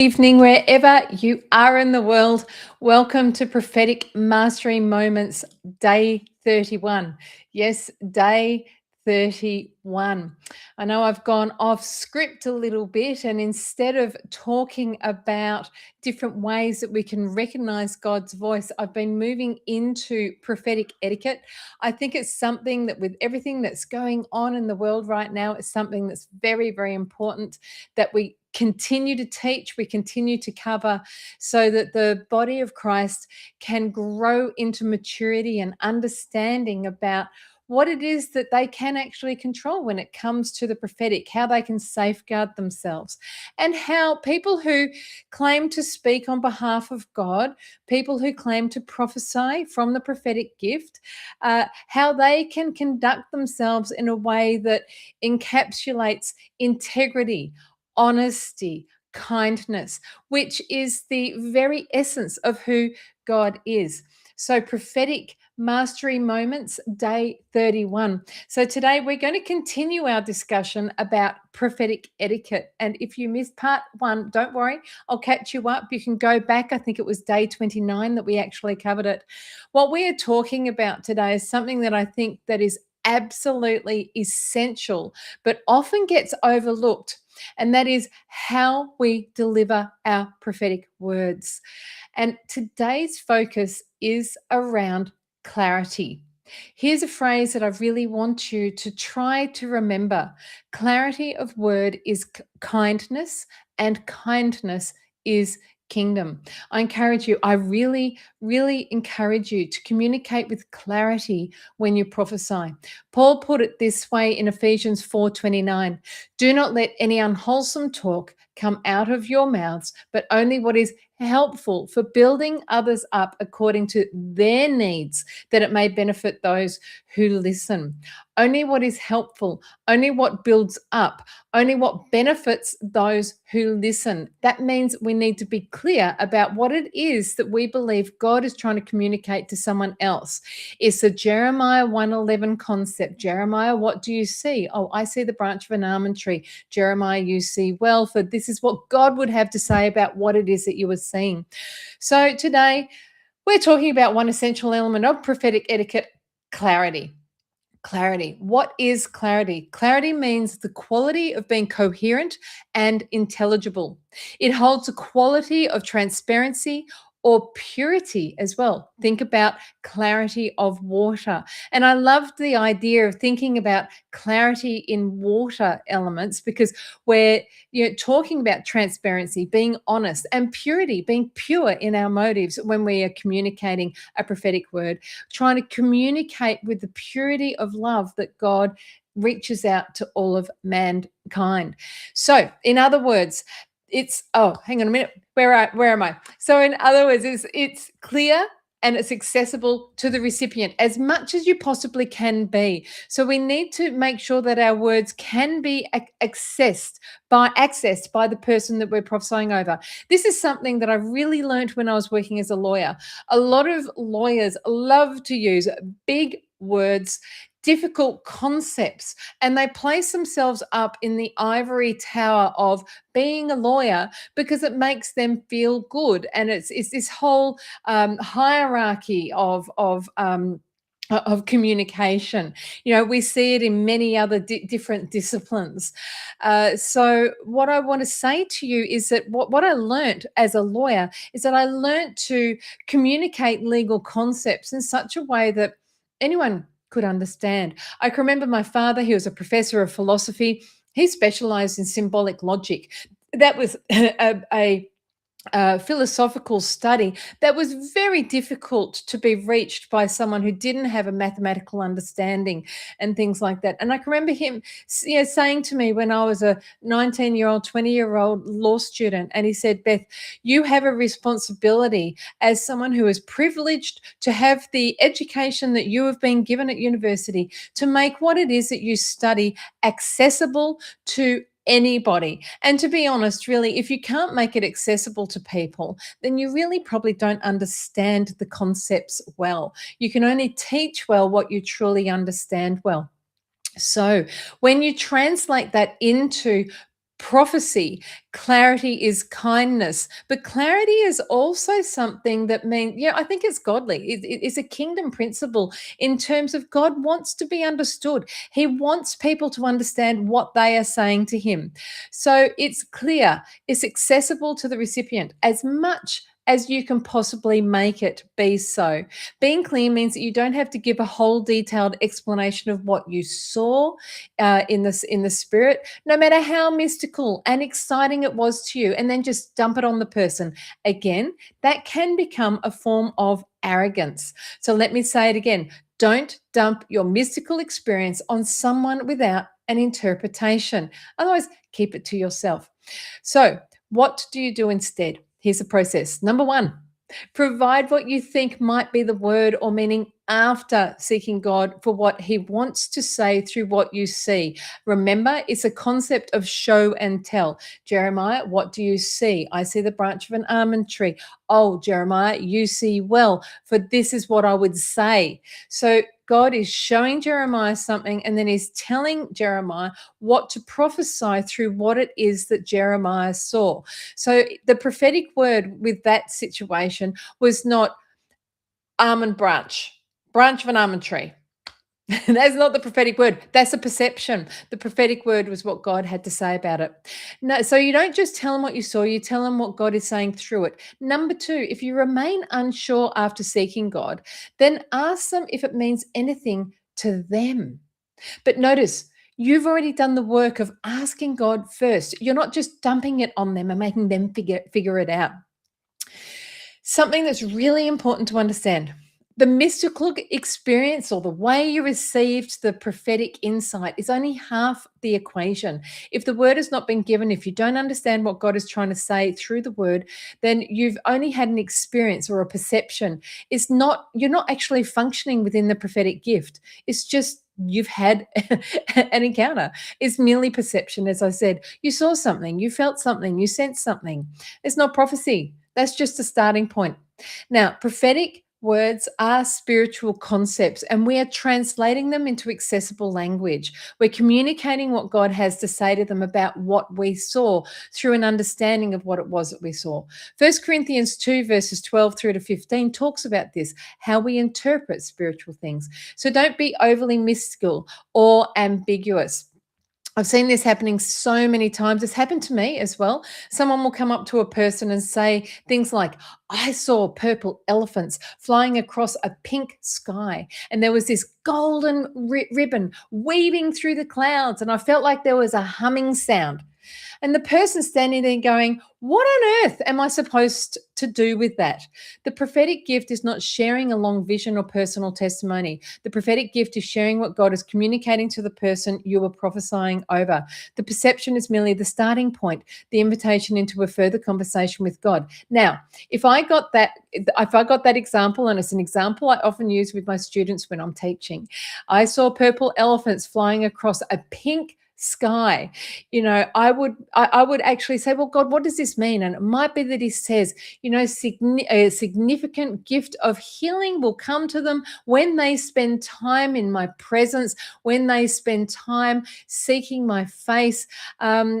Evening, wherever you are in the world. Welcome to Prophetic Mastery Moments, day 31. Yes, day 31. I know I've gone off script a little bit, and instead of talking about different ways that we can recognize God's voice, I've been moving into prophetic etiquette. I think it's something that, with everything that's going on in the world right now, it's something that's very, very important that we continue to teach, we continue to cover, so that the body of Christ can grow into maturity and understanding about what it is that they can actually control when it comes to the prophetic, how they can safeguard themselves, and how people who claim to speak on behalf of God, people who claim to prophesy from the prophetic gift, how they can conduct themselves in a way that encapsulates integrity, honesty, kindness, which is the very essence of who God is. So, prophetic mastery moments, day 31. So, today we're going to continue our discussion about prophetic etiquette. And if you missed part one, don't worry, I'll catch you up. You can go back. I think it was day 29 that we actually covered it. What we are talking about today is something that I think that is absolutely essential, but often gets overlooked, and that is how we deliver our prophetic words. And today's focus is around clarity. Here's a phrase that I really want you to try to remember: clarity of word is kindness, and kindness is kingdom. I encourage you, I really, really encourage you to communicate with clarity when you prophesy. Paul put it this way in Ephesians 4:29: do not let any unwholesome talk come out of your mouths, but only what is helpful for building others up according to their needs, that it may benefit those who listen. Only what is helpful, only what builds up, only what benefits those who listen. That means we need to be clear about what it is that we believe God is trying to communicate to someone else. It's the Jeremiah 1:11 concept. Jeremiah, what do you see? Oh, I see the branch of an almond tree. Jeremiah, you see well, for this is what God would have to say about what it is that you are seeing. So today we're talking about one essential element of prophetic etiquette: clarity. Clarity. What is clarity? Clarity means the quality of being coherent and intelligible. It holds a quality of transparency or purity as well. Think about clarity of water. And I loved the idea of thinking about clarity in water elements, because we're talking about transparency, being honest, and purity, being pure in our motives when we are communicating a prophetic word, trying to communicate with the purity of love that God reaches out to all of mankind. So, in other words, hang on a minute. Where am I? So, in other words, it's clear and it's accessible to the recipient as much as you possibly can be. So we need to make sure that our words can be accessed by the person that we're prophesying over. This is something that I really learned when I was working as a lawyer. A lot of lawyers love to use big words, difficult concepts, and they place themselves up in the ivory tower of being a lawyer because it makes them feel good. And it's this whole hierarchy of communication. We see it in many other different disciplines. So what I want to say to you is that what I learned as a lawyer is that I learned to communicate legal concepts in such a way that anyone could understand. I can remember my father, he was a professor of philosophy. He specialized in symbolic logic. That was a philosophical study that was very difficult to be reached by someone who didn't have a mathematical understanding and things like that. And I can remember him saying to me when I was a 19-year-old, 20-year-old law student, and he said, Beth, you have a responsibility as someone who is privileged to have the education that you have been given at university to make what it is that you study accessible to anybody. And to be honest, really, if you can't make it accessible to people, then you really probably don't understand the concepts well. You can only teach well what you truly understand well. So when you translate that into Prophecy, clarity is kindness, but clarity is also something that means, yeah, I think it's godly. It's a kingdom principle in terms of God wants to be understood. He wants people to understand what they are saying to him. So it's clear, it's accessible to the recipient as much as you can possibly make it be so. Being clear means that you don't have to give a whole detailed explanation of what you saw in the spirit, no matter how mystical and exciting it was to you, and then just dump it on the person. Again, that can become a form of arrogance. So let me say it again. Don't dump your mystical experience on someone without an interpretation. Otherwise, keep it to yourself. So, what do you do instead? Here's the process. Number one, provide what you think might be the word or meaning after seeking God for what he wants to say through what you see. Remember, it's a concept of show and tell. Jeremiah, what do you see? I see the branch of an almond tree. Oh, Jeremiah, you see well, for this is what I would say. So God is showing Jeremiah something, and then he's telling Jeremiah what to prophesy through what it is that Jeremiah saw. So the prophetic word with that situation was not almond branch of an almond tree. That's not the prophetic word. That's a perception. The prophetic word was what God had to say about it. No, so you don't just tell them what you saw, you tell them what God is saying through it. Number two, if you remain unsure after seeking God, then ask them if it means anything to them. But notice, you've already done the work of asking God first. You're not just dumping it on them and making them figure it out. Something that's really important to understand. The mystical experience or the way you received the prophetic insight is only half the equation. If the word has not been given, if you don't understand what God is trying to say through the word, then you've only had an experience or a perception. You're not actually functioning within the prophetic gift. It's just you've had an encounter. It's merely perception, as I said. You saw something, you felt something, you sensed something. It's not prophecy. That's just a starting point. Now, prophetic words are spiritual concepts, and we are translating them into accessible language. We're communicating what God has to say to them about what we saw through an understanding of what it was that we saw. 1 Corinthians 2, verses 12 through to 15 talks about this, how we interpret spiritual things. So don't be overly mystical or ambiguous. I've seen this happening so many times. It's happened to me as well. Someone will come up to a person and say things like, I saw purple elephants flying across a pink sky, and there was this golden ribbon weaving through the clouds, and I felt like there was a humming sound. And the person standing there going, what on earth am I supposed to do with that? The prophetic gift is not sharing a long vision or personal testimony. The prophetic gift is sharing what God is communicating to the person you are prophesying over. The perception is merely the starting point, the invitation into a further conversation with God. Now, if I got that example, and it's an example I often use with my students when I'm teaching, I saw purple elephants flying across a pink sky. I would actually say, well, God, what does this mean? And it might be that he says, a significant gift of healing will come to them when they spend time in my presence, when they spend time seeking my face. So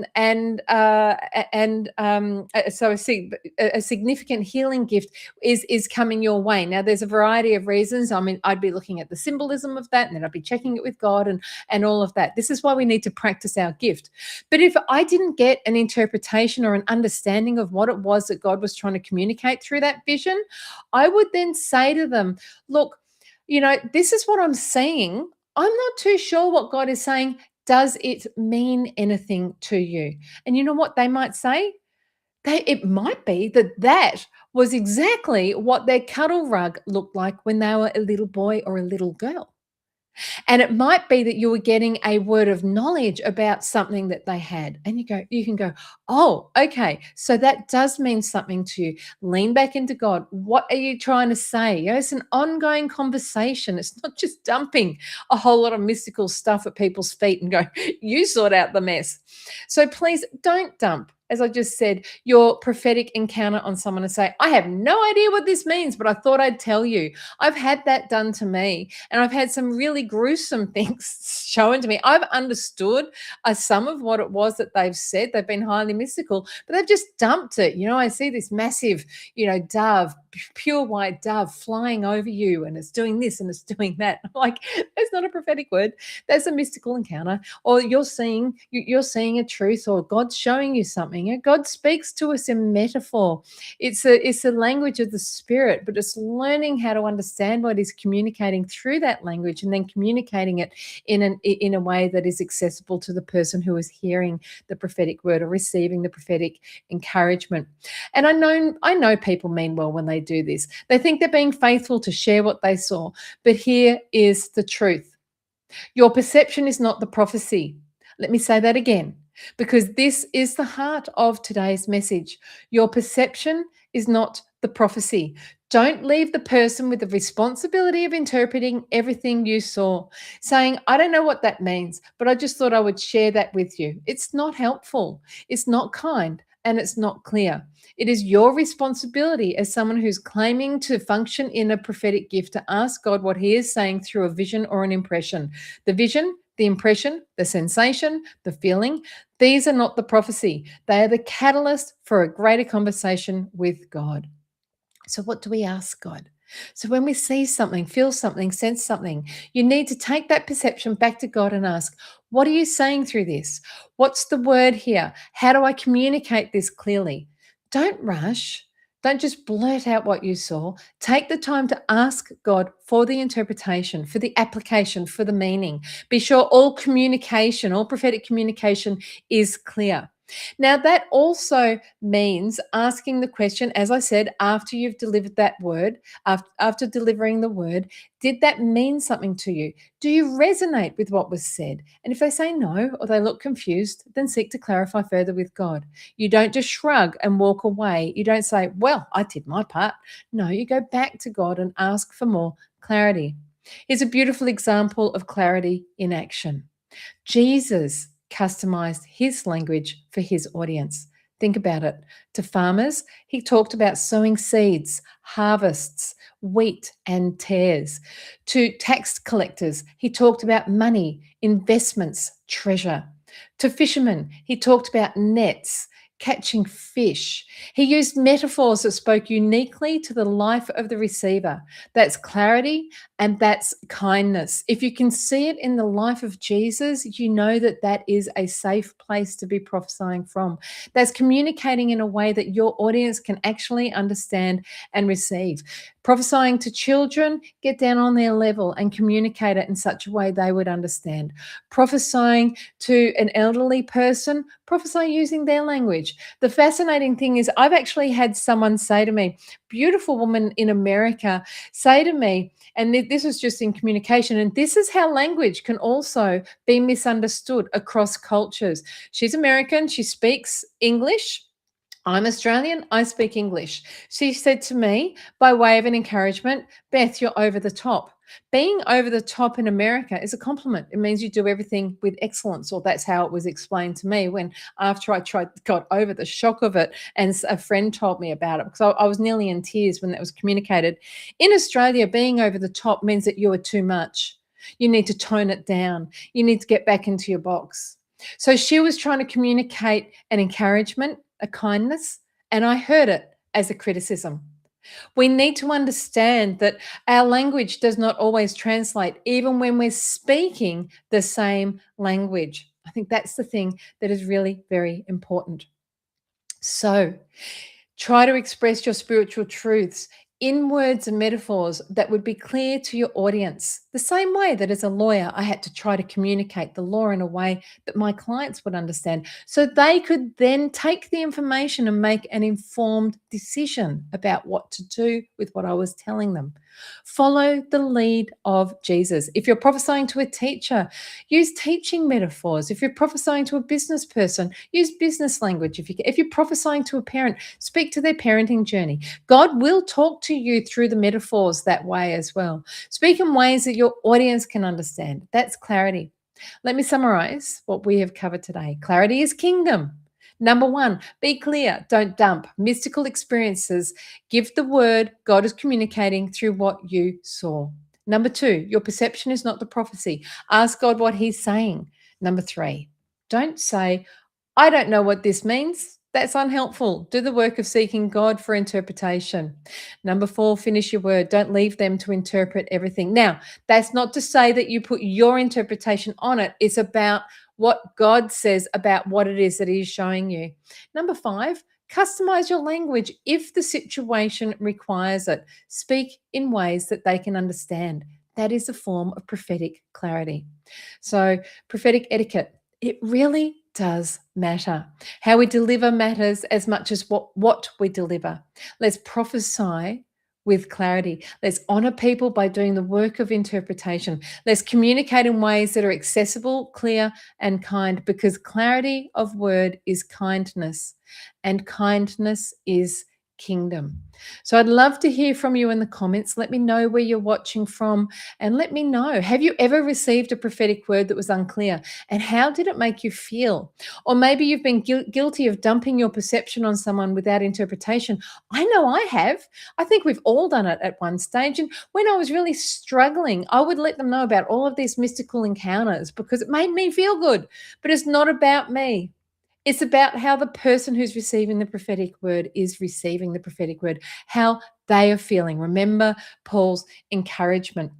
a significant healing gift is coming your way. Now, there's a variety of reasons. I mean, I'd be looking at the symbolism of that, and then I'd be checking it with God and all of that. This is why we need to practice our gift. But if I didn't get an interpretation or an understanding of what it was that God was trying to communicate through that vision, I would then say to them, look, this is what I'm seeing. I'm not too sure what God is saying. Does it mean anything to you? And you know what they might say? It might be that was exactly what their cuddle rug looked like when they were a little boy or a little girl. And it might be that you were getting a word of knowledge about something that they had. And you can go, oh, okay. So that does mean something to you. Lean back into God. What are you trying to say? It's an ongoing conversation. It's not just dumping a whole lot of mystical stuff at people's feet and go, you sort out the mess. So please don't dump as I just said, your prophetic encounter on someone and say, I have no idea what this means, but I thought I'd tell you. I've had that done to me, and I've had some really gruesome things shown to me. I've understood some of what it was that they've said. They've been highly mystical, but they've just dumped it. I see this massive, dove, pure white dove flying over you, and it's doing this and it's doing that. I'm like, that's not a prophetic word. That's a mystical encounter. Or you're seeing a truth, or God's showing you something. And God speaks to us in metaphor. It's a language of the spirit, but it's learning how to understand what He's communicating through that language, and then communicating it in a way that is accessible to the person who is hearing the prophetic word or receiving the prophetic encouragement. And I know people mean well when they do this. They think they're being faithful to share what they saw. But here is the truth. Your perception is not the prophecy. Let me say that again, because this is the heart of today's message. Your perception is not the prophecy. Don't leave the person with the responsibility of interpreting everything you saw, saying, I don't know what that means, but I just thought I would share that with you. It's not helpful. It's not kind. And it's not clear. It is your responsibility as someone who's claiming to function in a prophetic gift to ask God what He is saying through a vision or an impression. The vision, the impression, the sensation, the feeling, these are not the prophecy. They are the catalyst for a greater conversation with God. So what do we ask God? So when we see something, feel something, sense something, you need to take that perception back to God and ask, what are you saying through this? What's the word here? How do I communicate this clearly? Don't rush. Don't just blurt out what you saw. Take the time to ask God for the interpretation, for the application, for the meaning. Be sure all communication, all prophetic communication is clear. Now, that also means asking the question, as I said, after you've delivered that word, after delivering the word, did that mean something to you? Do you resonate with what was said? And if they say no, or they look confused, then seek to clarify further with God. You don't just shrug and walk away. You don't say, well, I did my part. No, you go back to God and ask for more clarity. Here's a beautiful example of clarity in action. Jesus customized His language for His audience. Think about it. To farmers, He talked about sowing seeds, harvests, wheat, and tares. To tax collectors, He talked about money, investments, treasure. To fishermen, He talked about nets, catching fish. He used metaphors that spoke uniquely to the life of the receiver. That's clarity and that's kindness. If you can see it in the life of Jesus, you know that that is a safe place to be prophesying from. That's communicating in a way that your audience can actually understand and receive. Prophesying to children, get down on their level and communicate it in such a way they would understand. Prophesying to an elderly person, prophesy using their language. The fascinating thing is I've actually had someone say to me, beautiful woman in America, say to me, and this was just in communication, and this is how language can also be misunderstood across cultures. She's American, she speaks English. I'm Australian, I speak English. She said to me, by way of an encouragement, Beth, you're over the top. Being over the top in America is a compliment. It means you do everything with excellence, or that's how it was explained to me when after I got over the shock of it, and a friend told me about it, because I was nearly in tears when that was communicated. In Australia, being over the top means that you are too much. You need to tone it down. You need to get back into your box. So she was trying to communicate an encouragement, a kindness, and I heard it as a criticism. We need to understand that our language does not always translate, even when we're speaking the same language. I think that's the thing that is really very important. So, try to express your spiritual truths in words and metaphors that would be clear to your audience. The same way that as a lawyer, I had to try to communicate the law in a way that my clients would understand, so they could then take the information and make an informed decision about what to do with what I was telling them. Follow the lead of Jesus. If you're prophesying to a teacher, use teaching metaphors. If you're prophesying to a business person, use business language. If you're prophesying to a parent, speak to their parenting journey. God will talk to you through the metaphors that way as well. Speak in ways that your audience can understand. That's clarity. Let me summarize what we have covered today. Clarity is kingdom. Number one, be clear, don't dump. Mystical experiences, give the word God is communicating through what you saw. Number two, your perception is not the prophecy. Ask God what He's saying. Number three, don't say, I don't know what this means. That's unhelpful. Do the work of seeking God for interpretation. Number four, finish your word. Don't leave them to interpret everything. Now, that's not to say that you put your interpretation on it. It's about what God says about what it is that He is showing you. Number five, customize your language if the situation requires it. Speak in ways that they can understand. That is a form of prophetic clarity. So, prophetic etiquette, it really does matter. How we deliver matters as much as what we deliver. Let's prophesy with clarity. Let's honor people by doing the work of interpretation. Let's communicate in ways that are accessible, clear, and kind, because clarity of word is kindness, and kindness is kingdom. So I'd love to hear from you in the comments. Let me know where you're watching from, and let me know, have you ever received a prophetic word that was unclear, and how did it make you feel? Or maybe you've been guilty of dumping your perception on someone without interpretation. I know I have. I think we've all done it at one stage. And when I was really struggling, I would let them know about all of these mystical encounters because it made me feel good. But it's not about me. It's about how the person who's receiving the prophetic word is receiving the prophetic word, how they are feeling. Remember Paul's encouragement.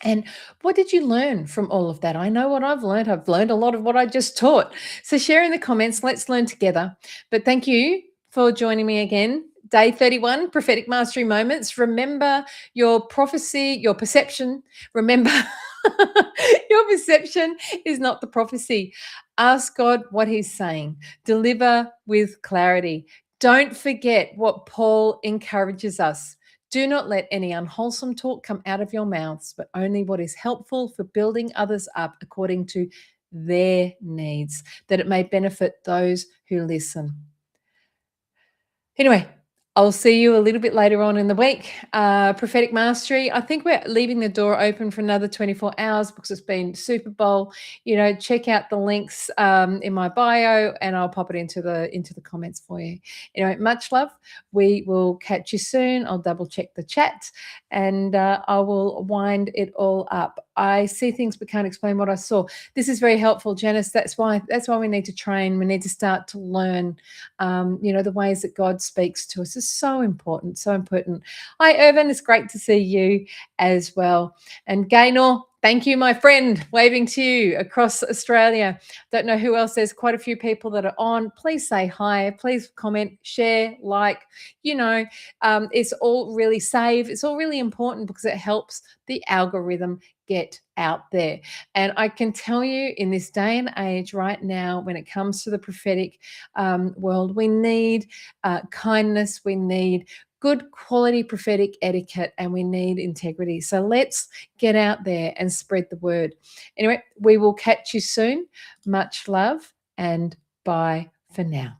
And what did you learn from all of that? I know what I've learned. I've learned a lot of what I just taught. So share in the comments. Let's learn together. But thank you for joining me again. Day 31, Prophetic Mastery Moments. Remember your prophecy, your perception. Remember your perception is not the prophecy. Ask God what He's saying. Deliver with clarity. Don't forget what Paul encourages us. Do not let any unwholesome talk come out of your mouths, but only what is helpful for building others up according to their needs, that it may benefit those who listen. Anyway, I'll see you a little bit later on in the week. Prophetic Mastery, I think we're leaving the door open for another 24 hours because it's been Super Bowl. Check out the links in my bio, and I'll pop it into the comments for you. Anyway, much love. We will catch you soon. I'll double check the chat, and I will wind it all up. I see things but can't explain what I saw. This is very helpful, Janice. That's why we need to train. We need to start to learn, the ways that God speaks to us is so important, so important. Hi, Irvin. It's great to see you as well. And Gaynor, thank you, my friend, waving to you across Australia. Don't know who else. There's quite a few people that are on. Please say hi. Please comment, share, like. It's all really save. It's all really important because it helps the algorithm get out there. And I can tell you, in this day and age right now, when it comes to the prophetic world, we need kindness, we need good quality prophetic etiquette, and we need integrity. So let's get out there and spread the word. Anyway, we will catch you soon. Much love, and bye for now.